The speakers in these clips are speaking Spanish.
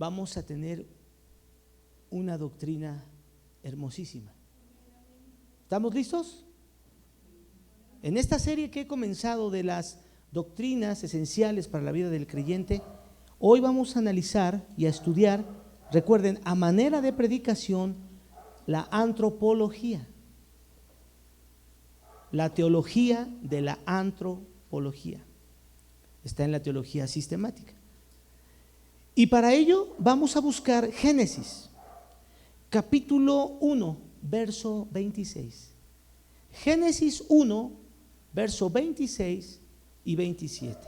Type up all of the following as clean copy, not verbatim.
vamos a tener una doctrina hermosísima. ¿Estamos listos? En esta serie que he comenzado de las doctrinas esenciales para la vida del creyente, hoy vamos a analizar y a estudiar, recuerden, a manera de predicación, la antropología, la teología de la antropología. Está en la teología sistemática. Y para ello vamos a buscar Génesis, capítulo 1, verso 26. Génesis 1, verso 26 y 27.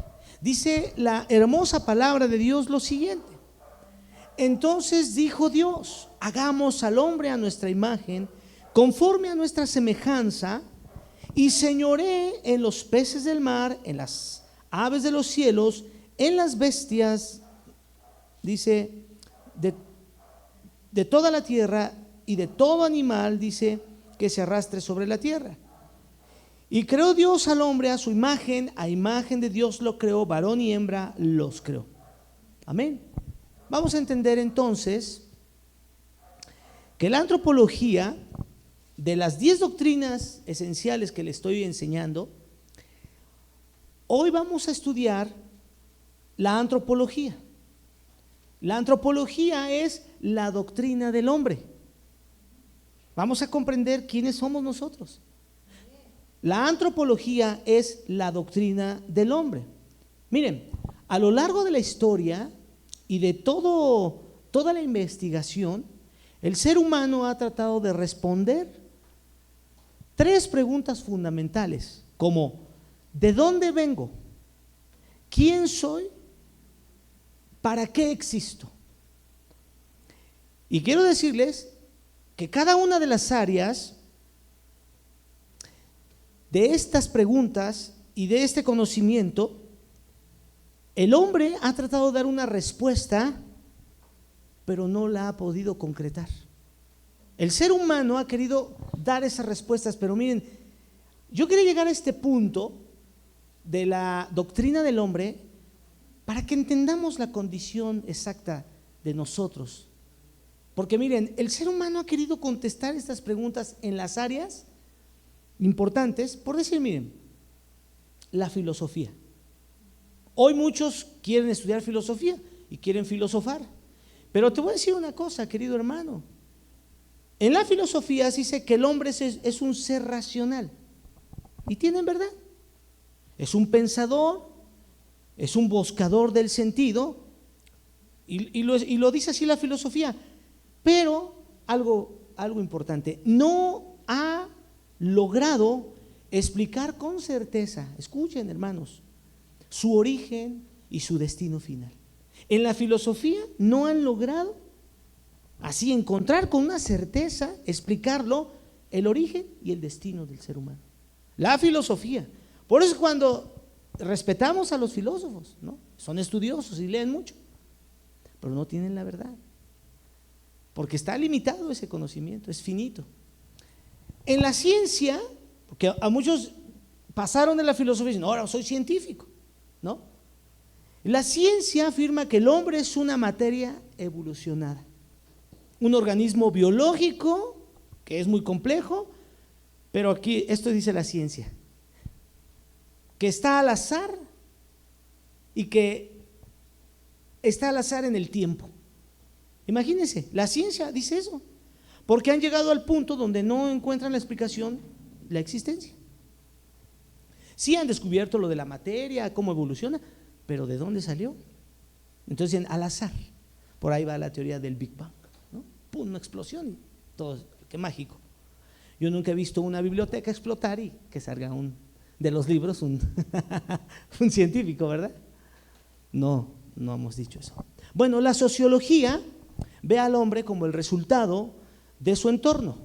Dice la hermosa palabra de Dios lo siguiente: entonces dijo Dios, hagamos al hombre a nuestra imagen, conforme a nuestra semejanza, y señoree en los peces del mar, en las aves de los cielos, en las bestias, dice, de toda la tierra y de todo animal, dice, que se arrastre sobre la tierra. Y creó Dios al hombre a su imagen, a imagen de Dios lo creó, varón y hembra los creó. Amén. Vamos a entender entonces que la antropología, de las 10 doctrinas esenciales que le estoy enseñando, hoy vamos a estudiar la antropología. La antropología es la doctrina del hombre. Vamos a comprender quiénes somos nosotros. La antropología es la doctrina del hombre. Miren, a lo largo de la historia y de toda la investigación, el ser humano ha tratado de responder 3 preguntas fundamentales, como ¿de dónde vengo? ¿Quién soy? ¿Para qué existo? Y quiero decirles que cada una de las áreas de estas preguntas y de este conocimiento, el hombre ha tratado de dar una respuesta, pero no la ha podido concretar. El ser humano ha querido dar esas respuestas, pero miren, yo quería llegar a este punto de la doctrina del hombre para que entendamos la condición exacta de nosotros. Porque miren, el ser humano ha querido contestar estas preguntas en las áreas importantes, por decir, miren, la filosofía. Hoy muchos quieren estudiar filosofía y quieren filosofar, pero te voy a decir una cosa, querido hermano. En la filosofía se dice que el hombre es un ser racional, y tienen verdad. Es un pensador, es un buscador del sentido, y lo dice así la filosofía. Pero algo importante, no ha logrado explicar con certeza, escuchen hermanos, su origen y su destino final. En la filosofía no han logrado así encontrar con una certeza, explicarlo, el origen y el destino del ser humano. La filosofía. Por eso cuando respetamos a los filósofos, ¿no? Son estudiosos y leen mucho, pero no tienen la verdad, porque está limitado ese conocimiento, es finito. En la ciencia, porque a muchos pasaron de la filosofía y dicen, ahora soy científico, ¿no? La ciencia afirma que el hombre es una materia evolucionada, un organismo biológico que es muy complejo, pero aquí esto dice la ciencia, que está al azar y que está al azar en el tiempo. Imagínense, la ciencia dice eso, porque han llegado al punto donde no encuentran la explicación, la existencia. Sí han descubierto lo de la materia, cómo evoluciona, pero ¿de dónde salió? Entonces dicen al azar. Por ahí va la teoría del Big Bang, ¿no? ¡Pum! Una explosión y todo, qué mágico. Yo nunca he visto una biblioteca explotar y que salga de los libros un científico, ¿verdad? No hemos dicho eso. Bueno, la sociología ve al hombre como el resultado de su entorno.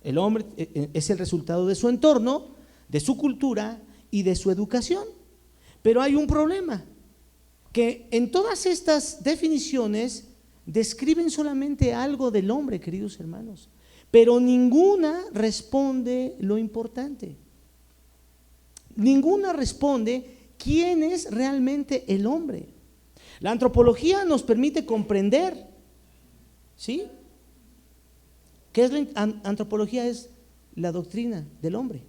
El hombre es el resultado de su entorno, de su cultura y de su educación. Pero hay un problema, que en todas estas definiciones describen solamente algo del hombre, queridos hermanos, pero ninguna responde lo importante. Ninguna responde quién es realmente el hombre. La antropología nos permite comprender, ¿sí? ¿Qué es la antropología? Es la doctrina del hombre.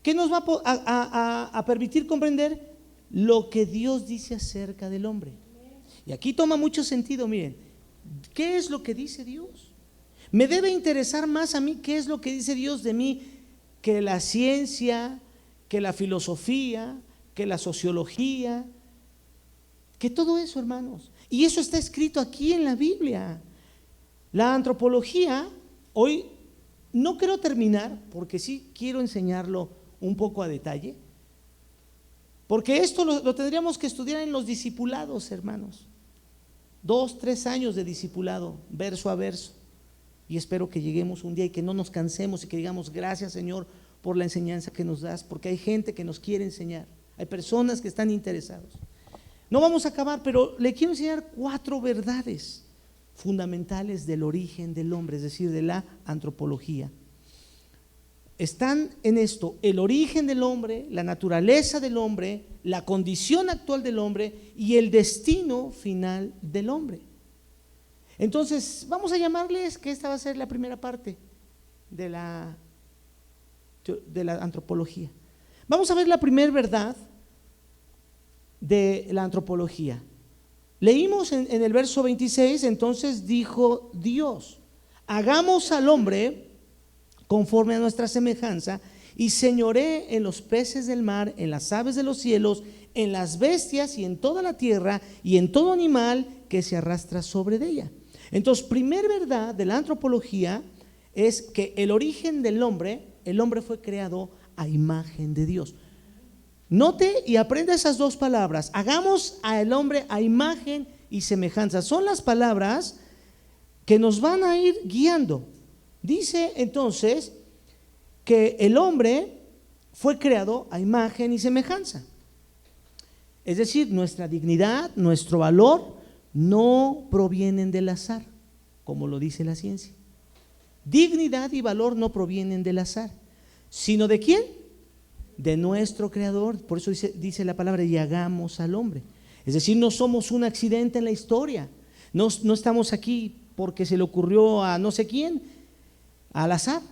¿Qué nos va a permitir comprender? Lo que Dios dice acerca del hombre. Y aquí toma mucho sentido, miren, ¿qué es lo que dice Dios? Me debe interesar más a mí qué es lo que dice Dios de mí que la ciencia, que la filosofía, que la sociología, que todo eso, hermanos. Y eso está escrito aquí en la Biblia. La antropología, hoy no quiero terminar, porque sí quiero enseñarlo un poco a detalle, porque esto lo tendríamos que estudiar en los discipulados, hermanos. 2, 3 años de discipulado, verso a verso. Y espero que lleguemos un día y que no nos cansemos y que digamos gracias, Señor, por la enseñanza que nos das, porque hay gente que nos quiere enseñar, hay personas que están interesados. No vamos a acabar, pero le quiero enseñar 4 verdades fundamentales del origen del hombre, es decir, de la antropología. Están en esto: el origen del hombre, la naturaleza del hombre, la condición actual del hombre y el destino final del hombre. Entonces, vamos a llamarles que esta va a ser la primera parte de la antropología. Vamos a ver la primera verdad de la antropología. Leímos en el verso 26, entonces dijo Dios: hagamos al hombre conforme a nuestra semejanza y señoree en los peces del mar, en las aves de los cielos, en las bestias y en toda la tierra y en todo animal que se arrastra sobre ella. Entonces, primer verdad de la antropología es que el origen del hombre, el hombre fue creado a imagen de Dios. Note y aprenda esas 2 palabras: hagamos al hombre a imagen y semejanza. Son las palabras que nos van a ir guiando. Dice entonces que el hombre fue creado a imagen y semejanza. Es decir, nuestra dignidad, nuestro valor no provienen del azar, como lo dice la ciencia. Dignidad y valor no provienen del azar, sino ¿de quién? De nuestro Creador. Por eso dice la palabra: y hagamos al hombre. Es decir, no somos un accidente en la historia, no estamos aquí porque se le ocurrió a no sé quién, al azar,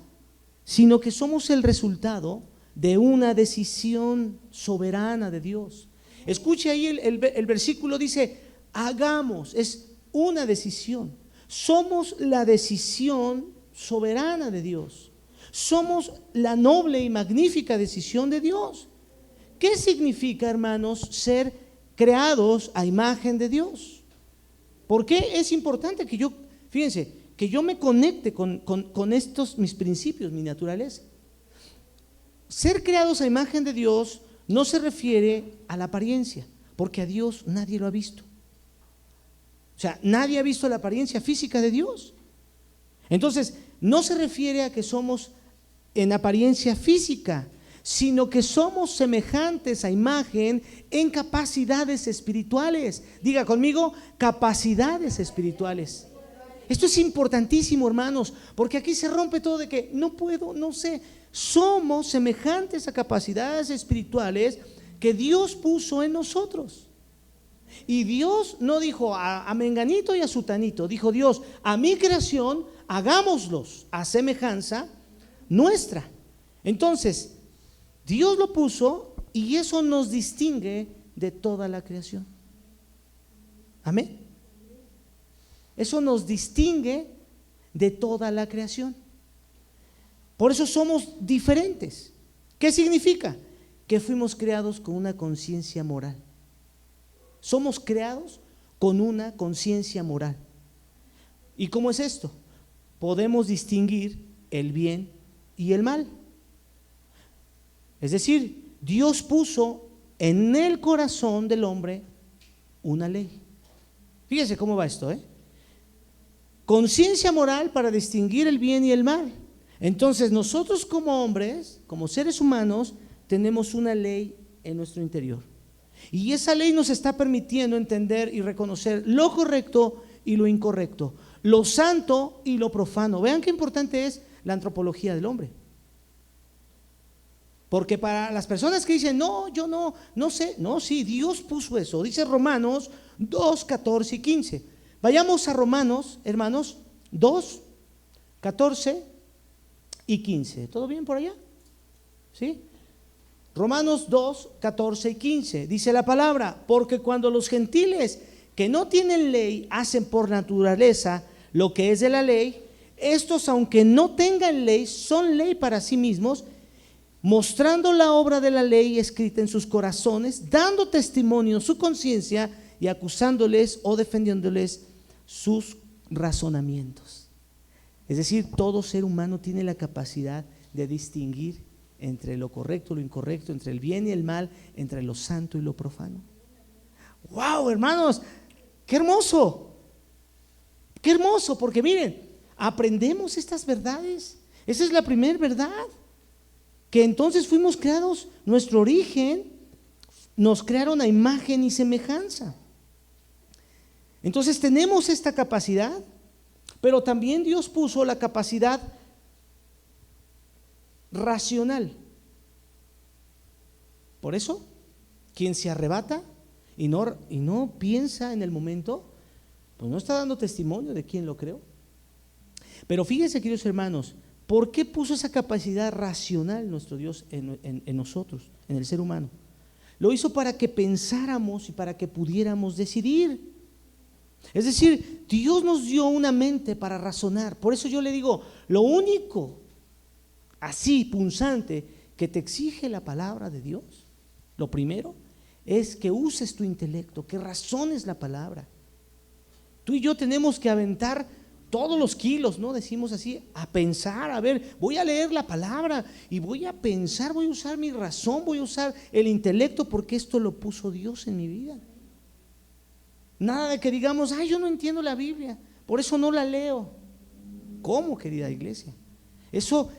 sino que somos el resultado de una decisión soberana de Dios. Escuche ahí el versículo, dice hagamos, es una decisión. Somos la decisión soberana de Dios. Somos la noble y magnífica decisión de Dios. ¿Qué significa, hermanos, ser creados a imagen de Dios? ¿Por qué es importante que yo, fíjense, que yo me conecte con estos mis principios, mi naturaleza? Ser creados a imagen de Dios no se refiere a la apariencia, porque a Dios nadie lo ha visto. O sea, nadie ha visto la apariencia física de Dios. Entonces, no se refiere a que somos en apariencia física, sino que somos semejantes a imagen en capacidades espirituales. Diga conmigo: capacidades espirituales. Esto es importantísimo, hermanos, porque aquí se rompe todo de que no puedo, no sé. Somos semejantes a capacidades espirituales que Dios puso en nosotros. Y Dios no dijo a menganito y a sutanito, dijo Dios: a mi creación hagámoslos a semejanza nuestra. Entonces, Dios lo puso y eso nos distingue de toda la creación. Amén. Eso nos distingue de toda la creación. Por eso somos diferentes. ¿Qué significa? Que fuimos creados con una conciencia moral. Somos creados con una conciencia moral. ¿Y cómo es esto? Podemos distinguir el bien y el mal. Es decir, Dios puso en el corazón del hombre una ley. Fíjese cómo va esto, conciencia moral para distinguir el bien y el mal. Entonces nosotros como hombres, como seres humanos, tenemos una ley en nuestro interior. Y esa ley nos está permitiendo entender y reconocer lo correcto y lo incorrecto, lo santo y lo profano. Vean qué importante es la antropología del hombre. Porque para las personas que dicen, no, yo no sé, no, sí, Dios puso eso. Dice Romanos 2, 14 y 15. Vayamos a Romanos, hermanos, 2, 14 y 15. ¿Todo bien por allá? ¿Sí? Romanos 2, 14 y 15. Dice la palabra, porque cuando los gentiles que no tienen ley hacen por naturaleza lo que es de la ley, estos, aunque no tengan ley, son ley para sí mismos, mostrando la obra de la ley escrita en sus corazones, dando testimonio en su conciencia y acusándoles o defendiéndoles sus razonamientos. Es decir, todo ser humano tiene la capacidad de distinguir entre lo correcto y lo incorrecto, entre el bien y el mal, entre lo santo y lo profano. ¡Wow, hermanos! ¡Qué hermoso! ¡Qué hermoso! Porque miren, aprendemos estas verdades. Esa es la primera verdad. Que entonces fuimos creados, nuestro origen, nos crearon a imagen y semejanza. Entonces tenemos esta capacidad, pero también Dios puso la capacidad racional. Por eso, quien se arrebata y no piensa en el momento, pues no está dando testimonio de quién lo creó. Pero fíjense, queridos hermanos, ¿por qué puso esa capacidad racional nuestro Dios en nosotros, en el ser humano? Lo hizo para que pensáramos y para que pudiéramos decidir. Es decir, Dios nos dio una mente para razonar. Por eso yo le digo, lo único así punzante que te exige la palabra de Dios, lo primero es que uses tu intelecto, que razones la palabra. Tú y yo tenemos que aventar todos los kilos, ¿no? Decimos así, a pensar, a ver, voy a leer la palabra y voy a pensar, voy a usar mi razón, voy a usar el intelecto, porque esto lo puso Dios en mi vida. Nada de que digamos, ay, yo no entiendo la Biblia, por eso no la leo. ¿Cómo, querida iglesia? Eso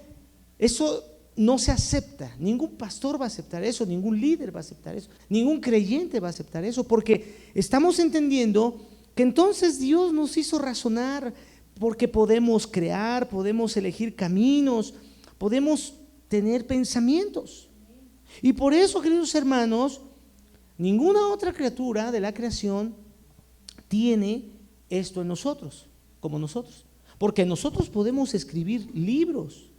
no se acepta. Ningún pastor va a aceptar eso, ningún líder va a aceptar eso, ningún creyente va a aceptar eso, porque estamos entendiendo que entonces Dios nos hizo razonar, porque podemos crear, podemos elegir caminos, podemos tener pensamientos. Y por eso, queridos hermanos, ninguna otra criatura de la creación tiene esto en nosotros, como nosotros. Porque nosotros podemos escribir libros,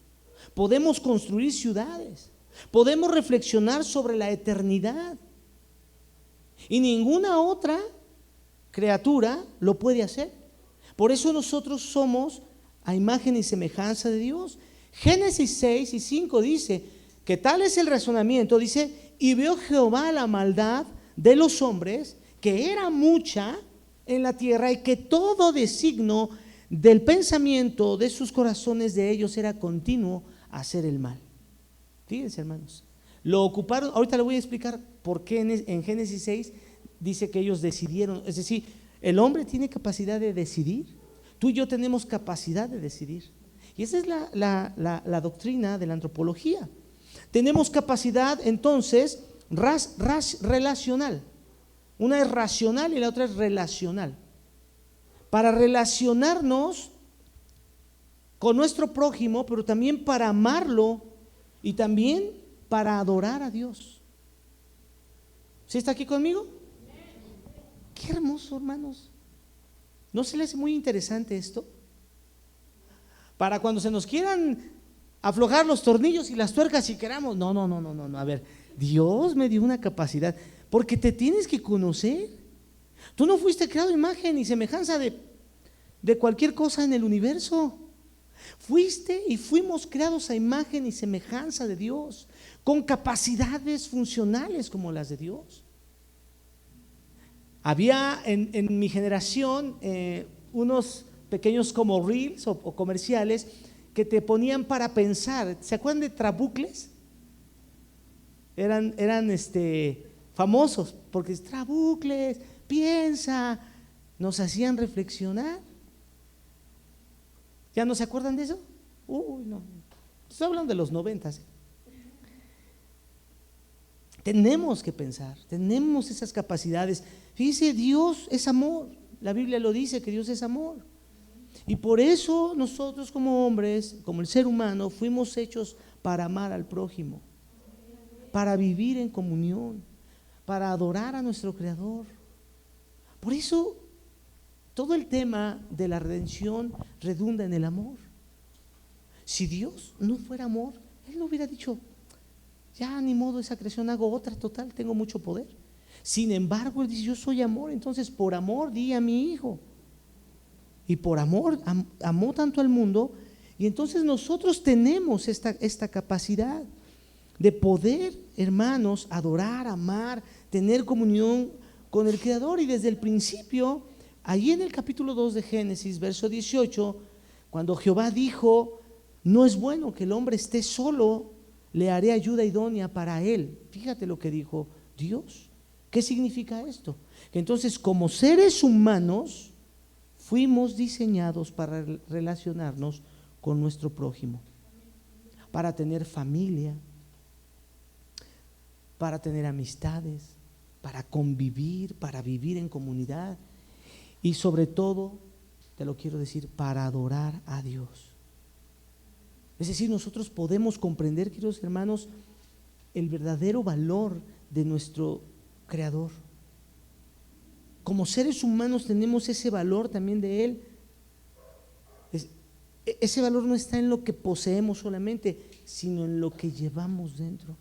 podemos construir ciudades, podemos reflexionar sobre la eternidad. Y ninguna otra criatura lo puede hacer. Por eso nosotros somos a imagen y semejanza de Dios. Génesis 6 y 5 dice que tal es el razonamiento, dice, y vio Jehová la maldad de los hombres, que era mucha en la tierra, y que todo designo del pensamiento de sus corazones de ellos era continuo a hacer el mal. Fíjense, hermanos, lo ocuparon. Ahorita le voy a explicar por qué en Génesis 6 dice que ellos decidieron. Es decir, el hombre tiene capacidad de decidir. Tú y yo tenemos capacidad de decidir. Y esa es la doctrina de la antropología. Tenemos capacidad entonces relacional. Una es racional y la otra es relacional. Para relacionarnos con nuestro prójimo, pero también para amarlo y también para adorar a Dios. ¿Sí está aquí conmigo? Qué hermoso, hermanos. ¿No se les hace muy interesante esto? Para cuando se nos quieran aflojar los tornillos y las tuercas y queramos, no, a ver, Dios me dio una capacidad, porque te tienes que conocer. Tú no fuiste creado a imagen y semejanza de cualquier cosa en el universo. Fuiste y fuimos creados a imagen y semejanza de Dios, con capacidades funcionales como las de Dios. Había en mi generación unos pequeños como reels o comerciales que te ponían para pensar. ¿Se acuerdan de Trabucles? Eran famosos porque Trabucles, piensa, nos hacían reflexionar. ¿Ya no se acuerdan de eso? Uy, no. Estoy hablando de los 90. Tenemos que pensar, tenemos esas capacidades. Fíjese, Dios es amor. La Biblia lo dice, que Dios es amor. Y por eso nosotros como hombres, como el ser humano, fuimos hechos para amar al prójimo. para vivir en comunión, para adorar a nuestro Creador. Por eso todo el tema de la redención redunda en el amor. Si Dios no fuera amor, Él no hubiera dicho, ya ni modo, esa creación hago otra, total, tengo mucho poder. Sin embargo, Él dice, yo soy amor, entonces por amor di a mi Hijo. Y por amor amó tanto al mundo. Y entonces nosotros tenemos esta capacidad de poder, hermanos, adorar, amar, tener comunión con el Creador. Y desde el principio, allí en el capítulo 2 de Génesis, verso 18, cuando Jehová dijo, no es bueno que el hombre esté solo, le haré ayuda idónea para él. Fíjate lo que dijo Dios. ¿Qué significa esto? Que entonces, como seres humanos, fuimos diseñados para relacionarnos con nuestro prójimo, para tener familia, para tener amistades, para convivir, para vivir en comunidad y sobre todo, te lo quiero decir, para adorar a Dios. Es decir, nosotros podemos comprender, queridos hermanos, el verdadero valor de nuestro Creador. Como seres humanos tenemos ese valor también de Él. Ese valor no está en lo que poseemos solamente, sino en lo que llevamos dentro.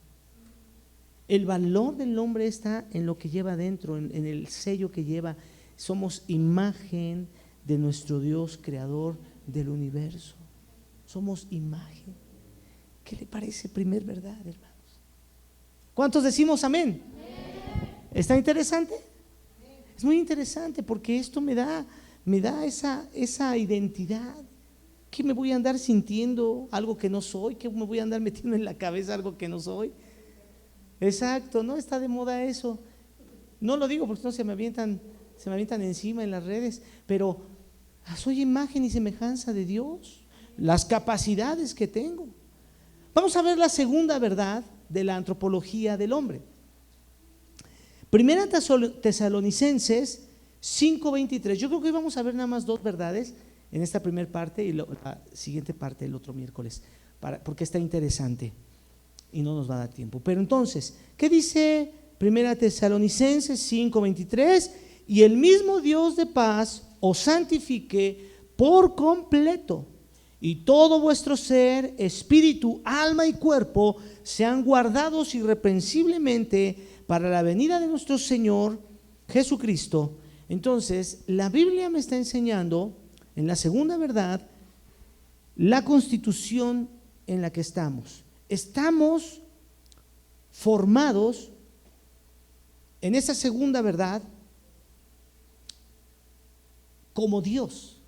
El valor del hombre está en lo que lleva dentro, en el sello que lleva. Somos imagen de nuestro Dios creador del universo. Somos imagen. ¿Qué le parece primer verdad, hermanos? ¿Cuántos decimos amén? ¿Está interesante? Es muy interesante porque esto me da esa identidad. ¿Qué me voy a andar sintiendo algo que no soy? ¿Qué me voy a andar metiendo en la cabeza algo que no soy? Exacto, no está de moda eso. No lo digo porque no se me avientan encima en las redes, pero soy imagen y semejanza de Dios, las capacidades que tengo. Vamos a ver la segunda verdad de la antropología del hombre. Primera Tesalonicenses 5:23. Yo creo que hoy vamos a ver nada más dos verdades en esta primera parte y la siguiente parte el otro miércoles, porque está interesante y no nos va a dar tiempo. Pero entonces, ¿qué dice Primera Tesalonicenses 5:23? Y el mismo Dios de paz os santifique por completo, y todo vuestro ser, espíritu, alma y cuerpo sean guardados irreprensiblemente para la venida de nuestro Señor Jesucristo. Entonces, la Biblia me está enseñando, en la segunda verdad, la constitución en la que estamos. Estamos formados en esa segunda verdad como Dios.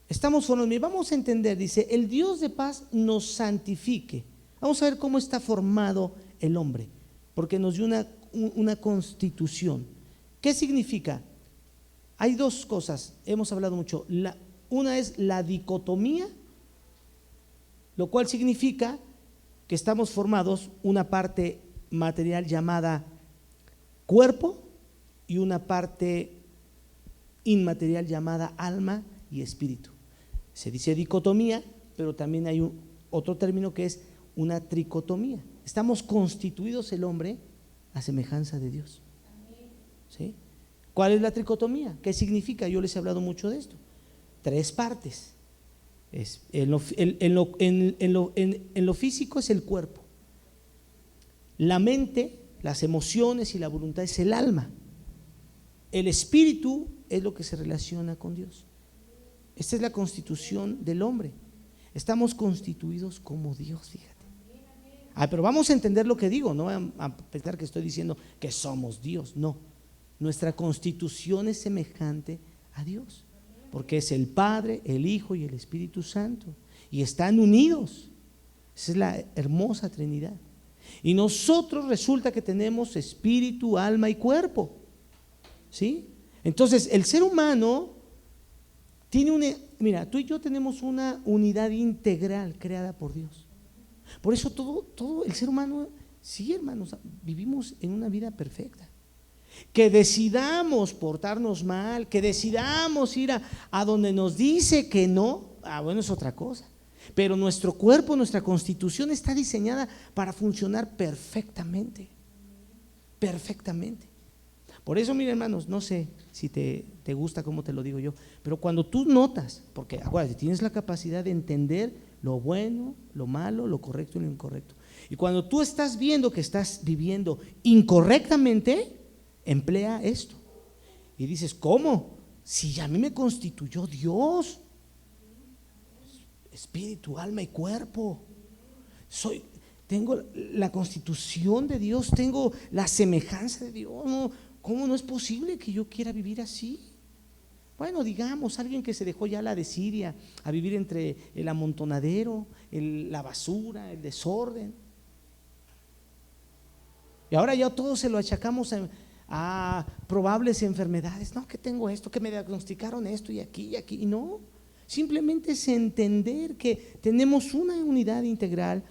Estamos formados. Vamos a entender, dice, el Dios de paz nos santifique. Vamos a ver cómo está formado el hombre, porque nos dio una constitución. ¿Qué significa? Hay dos cosas, hemos hablado mucho. Una es la dicotomía, lo cual significa que estamos formados una parte material llamada cuerpo y una parte inmaterial llamada alma y espíritu. Se dice dicotomía, pero también hay otro término que es una tricotomía. Estamos constituidos el hombre a semejanza de Dios. ¿Sí? ¿Cuál es la tricotomía? ¿Qué significa? Yo les he hablado mucho de esto. 3 partes. En lo físico es el cuerpo. La mente, las emociones y la voluntad es el alma. El espíritu es lo que se relaciona con Dios. Esta es la constitución del hombre. Estamos constituidos como Dios, fíjate. Pero vamos a entender lo que digo, no a pensar que estoy diciendo que somos Dios, no. Nuestra constitución es semejante a Dios, porque es el Padre, el Hijo y el Espíritu Santo, y están unidos. Esa es la hermosa Trinidad. Y nosotros resulta que tenemos espíritu, alma y cuerpo, ¿sí? Entonces el ser humano tiene mira, tú y yo tenemos una unidad integral creada por Dios. Por eso todo el ser humano, sí, hermanos, vivimos en una vida perfecta. Que decidamos portarnos mal, que decidamos ir a donde nos dice que no, bueno, es otra cosa. Pero nuestro cuerpo, nuestra constitución está diseñada para funcionar perfectamente, perfectamente. Por eso, miren, hermanos, no sé si te gusta cómo te lo digo yo, pero cuando tú notas, porque acuérdate, tienes la capacidad de entender lo bueno, lo malo, lo correcto y lo incorrecto. Y cuando tú estás viendo que estás viviendo incorrectamente, emplea esto. Y dices, ¿cómo? Si a mí me constituyó Dios, espíritu, alma y cuerpo. Tengo la constitución de Dios, tengo la semejanza de Dios. No, ¿cómo no es posible que yo quiera vivir así? Bueno, digamos, alguien que se dejó ya la desidia a vivir entre el amontonadero, la basura, el desorden. Y ahora ya todo se lo achacamos a probables enfermedades. No, que tengo esto, que me diagnosticaron esto y aquí y aquí. Y no, simplemente es entender que tenemos una unidad integral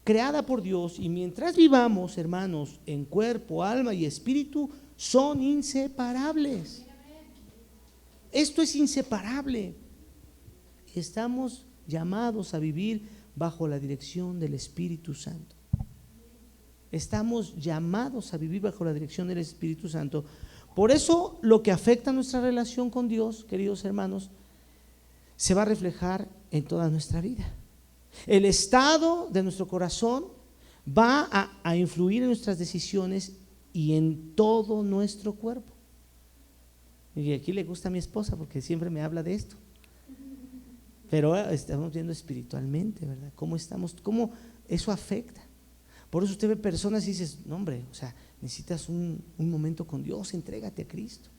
creada por Dios, y mientras vivamos, hermanos, en cuerpo, alma y espíritu, son inseparables. Esto es inseparable. Estamos llamados a vivir bajo la dirección del Espíritu Santo. Estamos llamados a vivir bajo la dirección del Espíritu Santo. Por eso lo que afecta a nuestra relación con Dios, queridos hermanos, se va a reflejar en toda nuestra vida. El estado de nuestro corazón va a influir en nuestras decisiones y en todo nuestro cuerpo. Y aquí le gusta a mi esposa porque siempre me habla de esto. Pero estamos viendo espiritualmente, ¿verdad? ¿Cómo estamos? ¿Cómo eso afecta? Por eso usted ve personas y dices, no, hombre, o sea, necesitas un momento con Dios, entrégate a Cristo.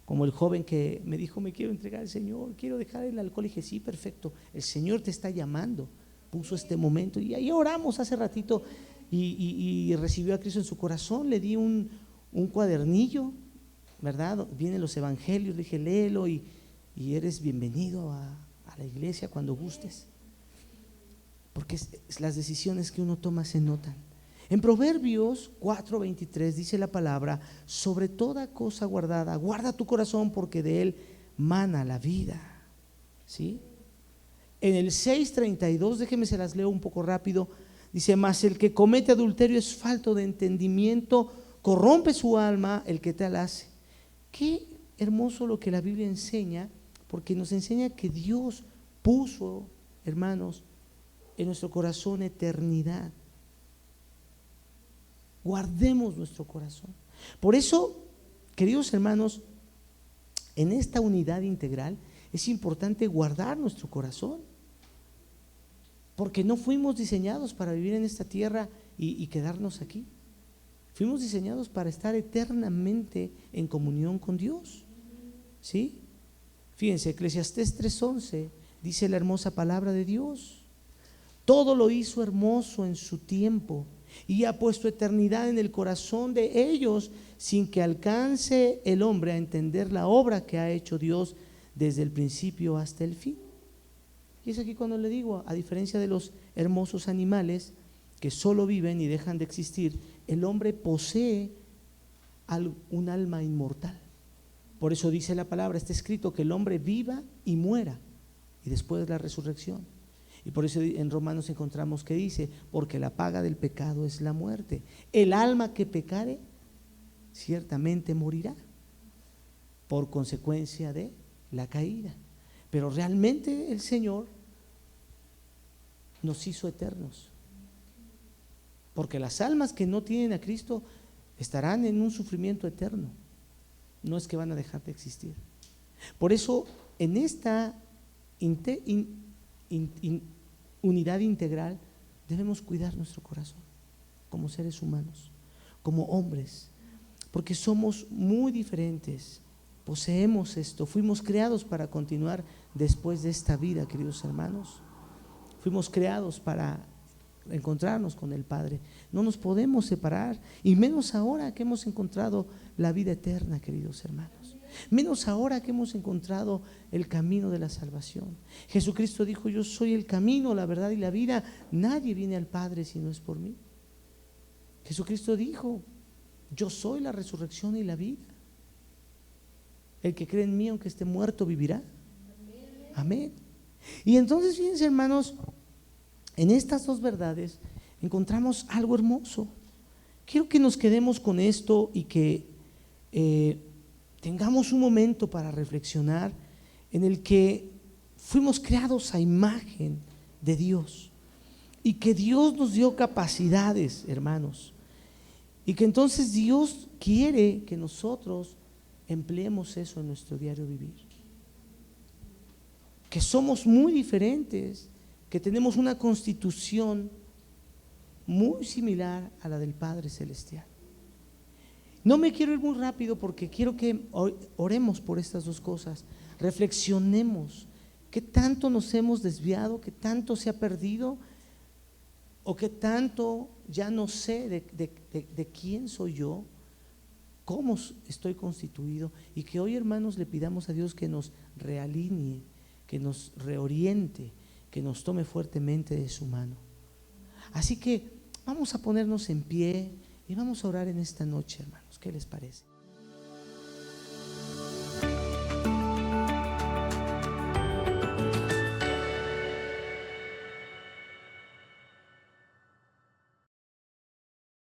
Como el joven que me dijo, me quiero entregar al Señor, quiero dejar el alcohol. Y dije, sí, perfecto, el Señor te está llamando, puso este momento. Y ahí oramos hace ratito y recibió a Cristo en su corazón. Le di un cuadernillo, ¿verdad? Vienen los evangelios, le dije, léelo y eres bienvenido a la iglesia cuando gustes. Porque las decisiones que uno toma se notan. En Proverbios 4:23 dice la palabra: sobre toda cosa guardada, guarda tu corazón, porque de él mana la vida. ¿Sí? En el 6:32, déjenme se las leo un poco rápido, dice: mas el que comete adulterio es falto de entendimiento, corrompe su alma el que tal hace. Qué hermoso lo que la Biblia enseña, porque nos enseña que Dios puso, hermanos, en nuestro corazón eternidad. Guardemos nuestro corazón. Por eso, queridos hermanos, en esta unidad integral es importante guardar nuestro corazón, porque no fuimos diseñados para vivir en esta tierra y quedarnos aquí. Fuimos diseñados para estar eternamente en comunión con Dios. ¿Sí? Fíjense, Eclesiastés 3:11 dice la hermosa palabra de Dios: todo lo hizo hermoso en su tiempo, y ha puesto eternidad en el corazón de ellos, sin que alcance el hombre a entender la obra que ha hecho Dios desde el principio hasta el fin. Y es aquí cuando le digo, a diferencia de los hermosos animales que solo viven y dejan de existir, el hombre posee un alma inmortal. Por eso dice la palabra, está escrito que el hombre viva y muera, y después la resurrección. Y por eso en Romanos encontramos que dice: porque la paga del pecado es la muerte. El alma que pecare ciertamente morirá por consecuencia de la caída. Pero realmente el Señor nos hizo eternos, porque las almas que no tienen a Cristo estarán en un sufrimiento eterno. No es que van a dejar de existir. Por eso en esta unidad integral debemos cuidar nuestro corazón como seres humanos, como hombres, porque somos muy diferentes, poseemos esto, fuimos creados para continuar después de esta vida, queridos hermanos. Fuimos creados para encontrarnos con el Padre, no nos podemos separar, y menos ahora que hemos encontrado la vida eterna, queridos hermanos. Menos ahora que hemos encontrado el camino de la salvación. Jesucristo dijo: yo soy el camino, la verdad y la vida, nadie viene al Padre si no es por mí. Jesucristo dijo: yo soy la resurrección y la vida. El que cree en mí, aunque esté muerto, vivirá. Amén. Y entonces, fíjense, hermanos, en estas dos verdades encontramos algo hermoso. Quiero que nos quedemos con esto y que tengamos un momento para reflexionar en el que fuimos creados a imagen de Dios y que Dios nos dio capacidades, hermanos, y que entonces Dios quiere que nosotros empleemos eso en nuestro diario vivir, que somos muy diferentes, que tenemos una constitución muy similar a la del Padre Celestial. No me quiero ir muy rápido porque quiero que oremos por estas dos cosas, reflexionemos qué tanto nos hemos desviado, qué tanto se ha perdido o qué tanto ya no sé de quién soy yo, cómo estoy constituido, y que hoy, hermanos, le pidamos a Dios que nos realinee, que nos reoriente, que nos tome fuertemente de su mano. Así que vamos a ponernos en pie y vamos a orar en esta noche, hermanos. ¿Qué les parece?